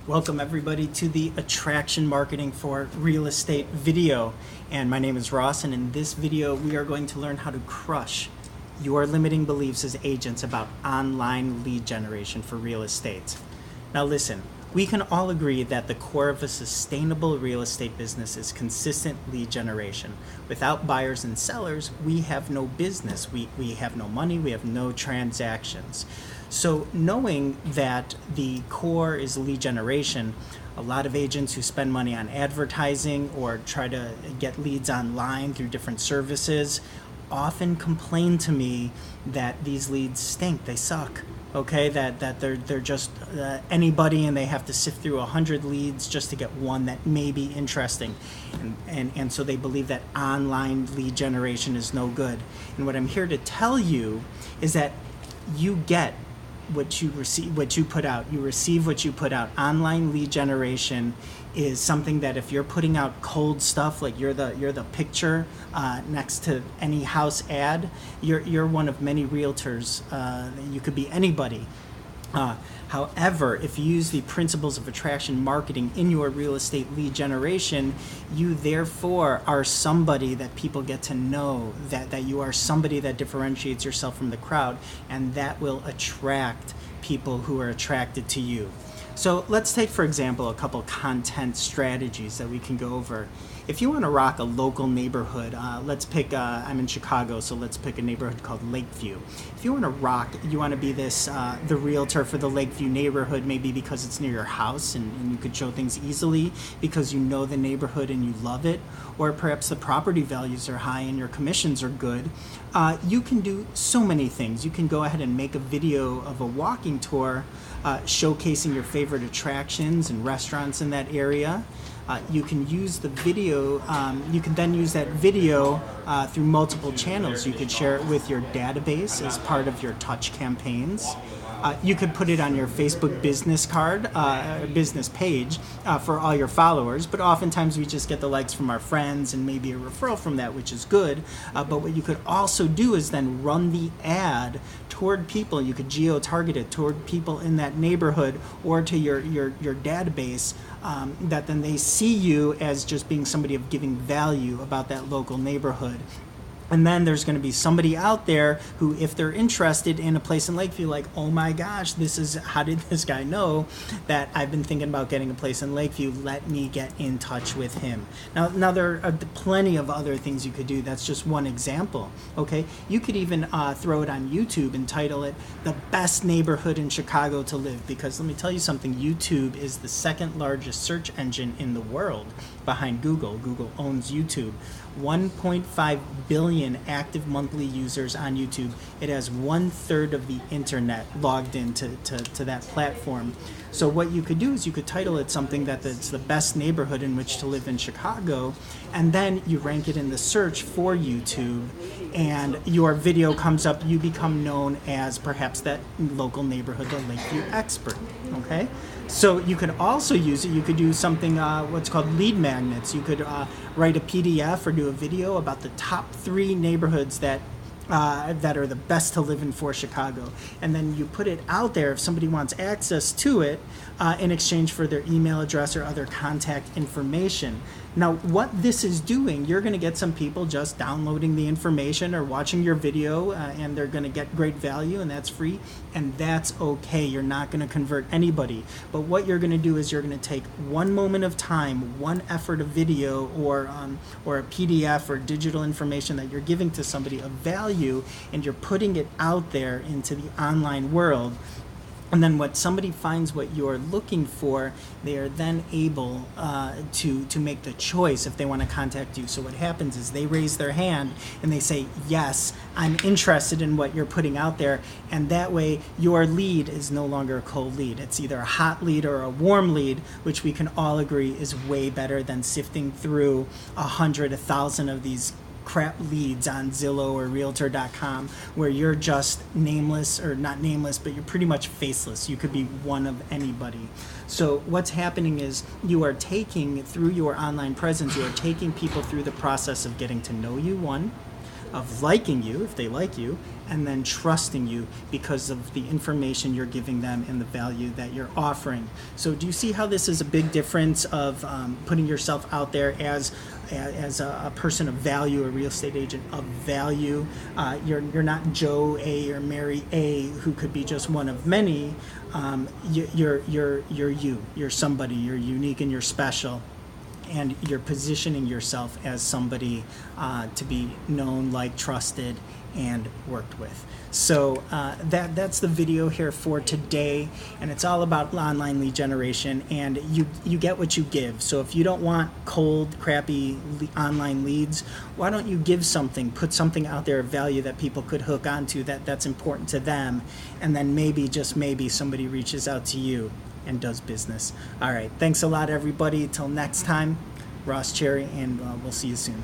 Welcome everybody to the Attraction Marketing for Real Estate video. And my name is Ross, and in this video we are going to learn how to crush your limiting beliefs as agents about online lead generation for real estate. Now listen, we can all agree that the core of a sustainable real estate business is consistent lead generation. Without buyers and sellers, we have no business. We have no money, we have no transactions. So knowing that the core is lead generation, a lot of agents who spend money on advertising or try to get leads online through different services often complain to me that these leads stink, they suck. Okay, that they're just anybody, and they have to sift through 100 leads just to get one that may be interesting, and so they believe that online lead generation is no good. And what I'm here to tell you is that you get what you receive, what you put out. You receive what you put out. Online lead generation is something that if you're putting out cold stuff, like you're the picture next to any house ad, you're one of many realtors. You could be anybody. However, if you use the principles of attraction marketing in your real estate lead generation, you therefore are somebody that people get to know, that you are somebody that differentiates yourself from the crowd, and that will attract people who are attracted to you. So let's take, for example, a couple content strategies that we can go over. If you want to rock a local neighborhood, let's pick, I'm in Chicago, so let's pick a neighborhood called Lakeview. If you want to rock, you want to be the realtor for the Lakeview neighborhood, maybe because it's near your house and you could show things easily because you know the neighborhood and you love it, or perhaps the property values are high and your commissions are good. You can do so many things. You can go ahead and make a video of a walking tour showcasing your favorite attractions and restaurants in that area. You can use the video, you can then use that video through multiple channels. You could share it with your database as part of your touch campaigns. You could put it on your Facebook business card, business page for all your followers, but oftentimes we just get the likes from our friends and maybe a referral from that, which is good. But what you could also do is then run the ad toward people. You could geo-target it toward people in that neighborhood or to your database, that then they see you as just being somebody of giving value about that local neighborhood. And then there's going to be somebody out there who, if they're interested in a place in Lakeview, like, oh my gosh, how did this guy know that I've been thinking about getting a place in Lakeview? Let me get in touch with him. Now there are plenty of other things you could do. That's just one example. Okay, you could even throw it on YouTube and title it "The Best Neighborhood in Chicago to Live," because let me tell you something. YouTube is the second largest search engine in the world behind Google. Google owns YouTube. 1.5 billion active monthly users on YouTube. It has 1/3 of the internet logged into to that platform. So what you could do is you could title it something that's the best neighborhood in which to live in Chicago, and then you rank it in the search for YouTube, and your video comes up. You become known as perhaps that local neighborhood, the Lakeview expert. Okay? So you could also use it, you could do something, what's called lead magnets. You could write a PDF or do a video about the top 3 neighborhoods that are the best to live in for Chicago. And then you put it out there if somebody wants access to it in exchange for their email address or other contact information. Now, what this is doing, you're going to get some people just downloading the information or watching your video, and they're going to get great value, and that's free, and that's okay. You're not going to convert anybody. But what you're going to do is you're going to take one moment of time, one effort of video or a PDF or digital information that you're giving to somebody of value, and you're putting it out there into the online world. And then when somebody finds what you're looking for, they are then able to make the choice if they want to contact you. So what happens is they raise their hand and they say, yes, I'm interested in what you're putting out there. And that way your lead is no longer a cold lead. It's either a hot lead or a warm lead, which we can all agree is way better than sifting through 100, 1,000 of these crap leads on Zillow or Realtor.com where you're just nameless, or not nameless, but you're pretty much faceless. You could be one of anybody. So what's happening is you are taking, through your online presence, you are taking people through the process of getting to know you, one, of liking you, if they like you, and then trusting you because of the information you're giving them and the value that you're offering. So do you see how this is a big difference of putting yourself out there as a person of value, a real estate agent of value? You're not Joe A or Mary A, who could be just one of many. You're you. You're somebody. You're unique and you're special. And you're positioning yourself as somebody to be known, liked, trusted, and worked with. So that's the video here for today, and it's all about online lead generation, and you get what you give. So if you don't want cold, crappy online leads, why don't you give something, put something out there of value that people could hook onto, that's important to them, and then maybe, just maybe, somebody reaches out to you and does business. All right, thanks a lot, everybody. Till next time, Ross Cherry, and we'll see you soon.